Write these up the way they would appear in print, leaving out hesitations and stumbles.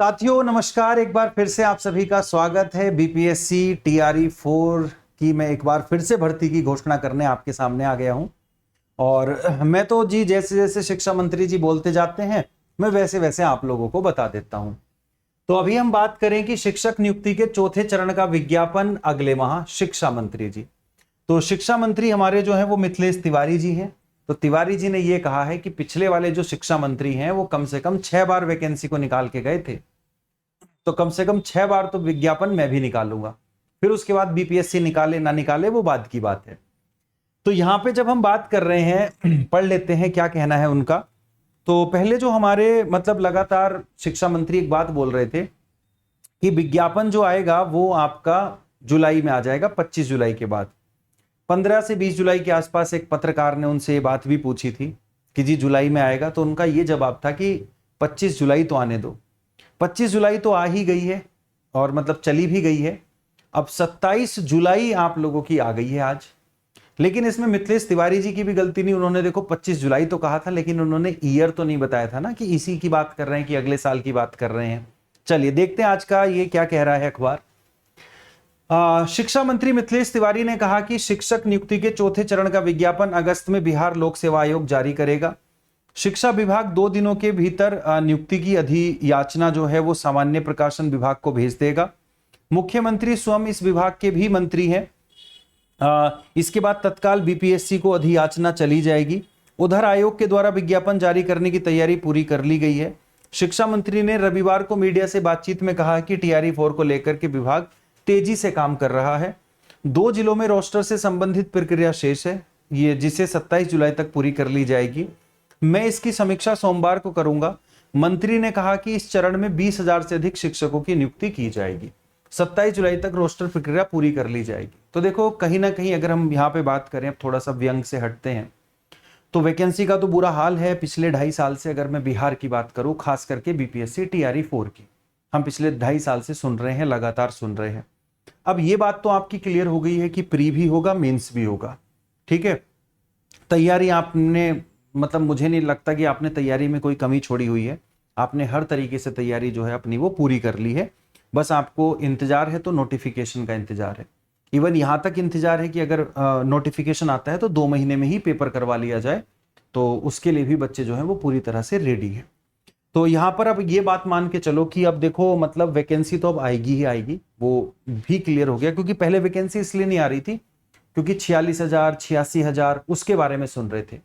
साथियों नमस्कार। एक बार फिर से आप सभी का स्वागत है। बीपीएससी टीआरई 4 की मैं एक बार फिर से भर्ती की घोषणा करने आपके सामने आ गया हूं। और मैं तो जी जैसे जैसे शिक्षा मंत्री जी बोलते जाते हैं मैं वैसे वैसे आप लोगों को बता देता हूं। तो अभी हम बात करें कि शिक्षक नियुक्ति के चौथे चरण का विज्ञापन अगले माह शिक्षा मंत्री जी। तो शिक्षा मंत्री हमारे जो है वो मिथिलेश तिवारी जी हैं। तो तिवारी जी ने ये कहा है कि पिछले वाले जो शिक्षा मंत्री हैं वो कम से कम 6 बार वैकेंसी को निकाल के गए थे, तो कम से कम 6 बार तो विज्ञापन मैं भी निकालूंगा। फिर उसके बाद बीपीएससी निकाले ना निकाले वो बाद की बात है। तो यहां पे जब हम बात कर रहे हैं पढ़ लेते हैं क्या कहना है उनका। तो पहले जो हमारे मतलब लगातार शिक्षा मंत्री एक बात बोल रहे थे कि विज्ञापन जो आएगा वो आपका जुलाई में आ जाएगा, 25 जुलाई के बाद। 15 से 20 जुलाई के आसपास एक पत्रकार ने उनसे ये बात भी पूछी थी कि जी जुलाई में आएगा, तो उनका ये जवाब था कि 25 जुलाई तो आने दो। 25 जुलाई तो आ ही गई है और मतलब चली भी गई है। अब 27 जुलाई आप लोगों की आ गई है आज। लेकिन इसमें मिथिलेश तिवारी जी की भी गलती नहीं। उन्होंने देखो 25 जुलाई तो कहा था, लेकिन उन्होंने ईयर तो नहीं बताया था ना कि इसी की बात कर रहे हैं कि अगले साल की बात कर रहे हैं। चलिए देखते हैं आज का ये क्या कह रहा है अखबार। शिक्षा मंत्री मिथिलेश तिवारी ने कहा कि शिक्षक नियुक्ति के चौथे चरण का विज्ञापन अगस्त में बिहार लोक सेवा आयोग जारी करेगा। शिक्षा विभाग 2 दिनों के भीतर नियुक्ति की अधियाचना जो है वो सामान्य प्रकाशन विभाग को भेज देगा। मुख्यमंत्री स्वयं इस विभाग के भी मंत्री हैं। इसके बाद तत्काल बीपीएससी को अधियाचना चली जाएगी। उधर आयोग के द्वारा विज्ञापन जारी करने की तैयारी पूरी कर ली गई है। शिक्षा मंत्री ने रविवार को मीडिया से बातचीत में कहा कि टीआरई 4 को लेकर के विभाग तेजी से काम कर रहा है। 2 जिलों में रोस्टर से संबंधित प्रक्रिया शेष है, ये जिसे 27 जुलाई तक पूरी कर ली जाएगी। मैं इसकी समीक्षा सोमवार को करूंगा। मंत्री ने कहा कि इस चरण में 20,000 से अधिक शिक्षकों की नियुक्ति की जाएगी। 27 जुलाई तक रोस्टर प्रक्रिया पूरी कर ली जाएगी। तो देखो कहीं ना कहीं अगर हम यहाँ पे बात करें, अब थोड़ा सा व्यंग से हटते हैं, तो वैकेंसी का तो बुरा हाल है पिछले 2.5 साल से। अगर मैं बिहार की बात करूं, खास करके बीपीएससी टीआरई 4 की, हम पिछले 2.5 साल से सुन रहे हैं, लगातार सुन रहे हैं। अब ये बात तो आपकी क्लियर हो गई है कि प्री भी होगा, मेंस भी होगा। ठीक है, तैयारी आपने मतलब मुझे नहीं लगता कि आपने तैयारी में कोई कमी छोड़ी हुई है। आपने हर तरीके से तैयारी जो है अपनी वो पूरी कर ली है। बस आपको इंतजार है तो नोटिफिकेशन का इंतजार है। इवन यहां तक इंतजार है कि अगर नोटिफिकेशन आता है तो 2 महीने में ही पेपर करवा लिया जाए, तो उसके लिए भी बच्चे जो है वो पूरी तरह से रेडी है। तो यहां पर अब ये बात मान के चलो कि अब देखो मतलब वैकेंसी तो अब आएगी ही आएगी, वो भी क्लियर हो गया। क्योंकि पहले वैकेंसी इसलिए नहीं आ रही थी क्योंकि 46,000 86,000 उसके बारे में सुन रहे थे।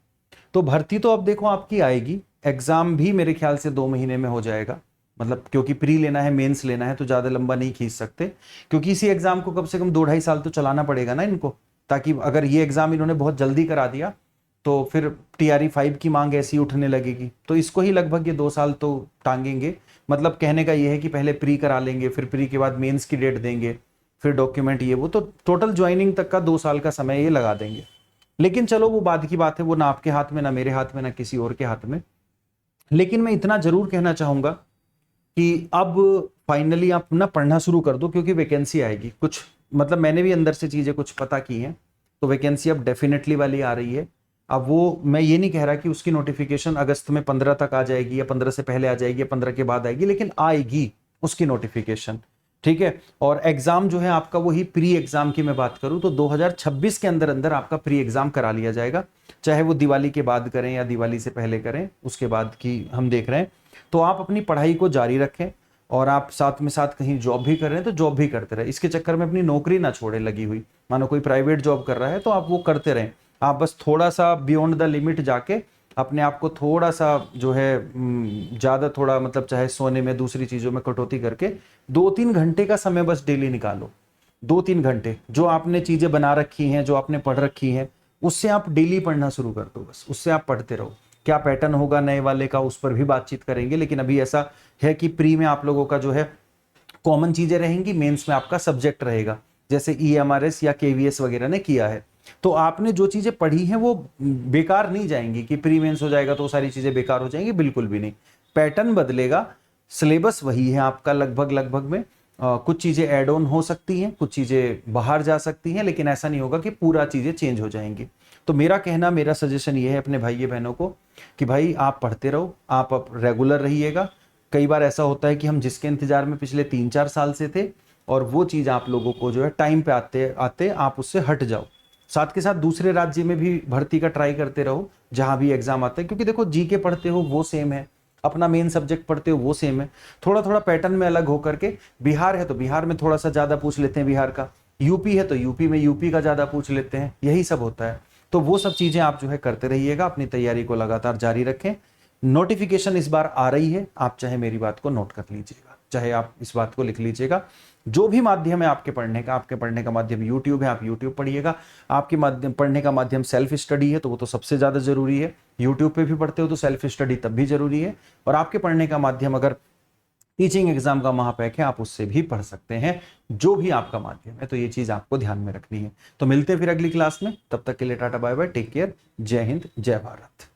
तो भर्ती तो अब देखो आपकी आएगी। एग्जाम भी मेरे ख्याल से 2 महीने में हो जाएगा, मतलब क्योंकि प्री लेना है, मेंस लेना है, तो ज्यादा लंबा नहीं खींच सकते। क्योंकि इसी एग्जाम को कम से कम 2-2.5 साल तो चलाना पड़ेगा ना इनको, ताकि अगर ये एग्जाम इन्होंने बहुत जल्दी करा दिया तो फिर टीआरई 5 की मांग ऐसी उठने लगेगी। तो इसको ही लगभग ये 2 साल तो टांगेंगे। मतलब कहने का ये है कि पहले प्री करा लेंगे, फिर प्री के बाद मेंस की डेट देंगे, फिर डॉक्यूमेंट ये वो, तो टोटल ज्वाइनिंग तक का 2 साल का समय ये लगा देंगे। लेकिन चलो वो बाद की बात है, वो ना आपके हाथ में, ना मेरे हाथ में, ना किसी और के हाथ में। लेकिन मैं इतना जरूर कहना चाहूंगा कि अब फाइनली आप ना पढ़ना शुरू कर दो, क्योंकि वैकेंसी आएगी। कुछ मतलब मैंने भी अंदर से चीजें कुछ पता की हैं, तो वैकेंसी अब डेफिनेटली वाली आ रही है। अब वो मैं ये नहीं कह रहा कि उसकी नोटिफिकेशन अगस्त में 15 तक आ जाएगी या 15 से पहले आ जाएगी या 15 के बाद आएगी, लेकिन आएगी उसकी नोटिफिकेशन। ठीक है, और एग्जाम जो है आपका वही प्री एग्जाम की मैं बात करूं तो 2026 के अंदर अंदर आपका प्री एग्जाम करा लिया जाएगा। चाहे वो दिवाली के बाद करें या दिवाली से पहले करें, उसके बाद की हम देख रहे हैं। तो आप अपनी पढ़ाई को जारी रखें और आप साथ में साथ कहीं जॉब भी कर रहे हैं तो जॉब भी करते रहे। इसके चक्कर में अपनी नौकरी ना छोड़े लगी हुई। मानो कोई प्राइवेट जॉब कर रहा है तो आप वो करते रहें। आप बस थोड़ा सा बियॉन्ड द लिमिट जाके अपने आप को थोड़ा सा जो है ज्यादा थोड़ा मतलब चाहे सोने में, दूसरी चीजों में कटौती करके 2-3 घंटे का समय बस डेली निकालो। 2-3 घंटे जो आपने चीजें बना रखी हैं, जो आपने पढ़ रखी हैं, उससे आप डेली पढ़ना शुरू कर दो। बस उससे आप पढ़ते रहो। क्या पैटर्न होगा नए वाले का उस पर भी बातचीत करेंगे, लेकिन अभी ऐसा है कि प्री में आप लोगों का जो है कॉमन चीजें रहेंगी, मेंस में आपका सब्जेक्ट रहेगा, जैसे ईएमआरएस या केवीएस वगैरह ने किया है। तो आपने जो चीजें पढ़ी हैं वो बेकार नहीं जाएंगी कि प्री मेंस हो जाएगा तो सारी चीजें बेकार हो जाएंगी, बिल्कुल भी नहीं। पैटर्न बदलेगा, सिलेबस वही है आपका लगभग लगभग में। कुछ चीजें ऐड ऑन हो सकती हैं, कुछ चीजें बाहर जा सकती हैं, लेकिन ऐसा नहीं होगा कि पूरा चीजें चेंज हो जाएंगी। तो मेरा कहना, मेरा सजेशन ये है अपने भाई बहनों को कि भाई आप पढ़ते रहो, आप रेगुलर रहिएगा। कई बार ऐसा होता है कि हम जिसके इंतजार में पिछले 3-4 साल से थे और वो चीज़ आप लोगों को जो है टाइम पे आते आते आप उससे हट जाओ। साथ के साथ दूसरे राज्य में भी भर्ती का ट्राई करते रहो जहां भी एग्जाम आता है, क्योंकि देखो जीके पढ़ते हो वो सेम है, अपना मेन सब्जेक्ट पढ़ते हो वो सेम है, थोड़ा थोड़ा पैटर्न में अलग होकर के। बिहार है तो बिहार में थोड़ा सा ज्यादा पूछ लेते हैं बिहार का, यूपी है तो यूपी में यूपी का ज्यादा पूछ लेते हैं, यही सब होता है। तो वो सब चीजें आप जो है करते रहिएगा, अपनी तैयारी को लगातार जारी रखें। नोटिफिकेशन इस बार आ रही है, आप चाहे मेरी बात को नोट कर लीजिएगा, चाहे आप इस बात को लिख लीजिएगा। जो भी माध्यम है आपके पढ़ने का माध्यम यूट्यूब है, आप यूट्यूब पढ़िएगा। आपके माध्यम पढ़ने का माध्यम सेल्फ स्टडी है तो वो तो सबसे ज्यादा जरूरी है, यूट्यूब पे भी पढ़ते हो तो सेल्फ स्टडी तब भी जरूरी है। और आपके पढ़ने का माध्यम अगर टीचिंग एग्जाम का महापैक है, आप उससे भी पढ़ सकते हैं, जो भी आपका माध्यम है। तो ये चीज आपको ध्यान में रखनी है। तो मिलते हैं फिर अगली क्लास में, तब तक के लिए tata bye bye, take care, जय हिंद, जय भारत।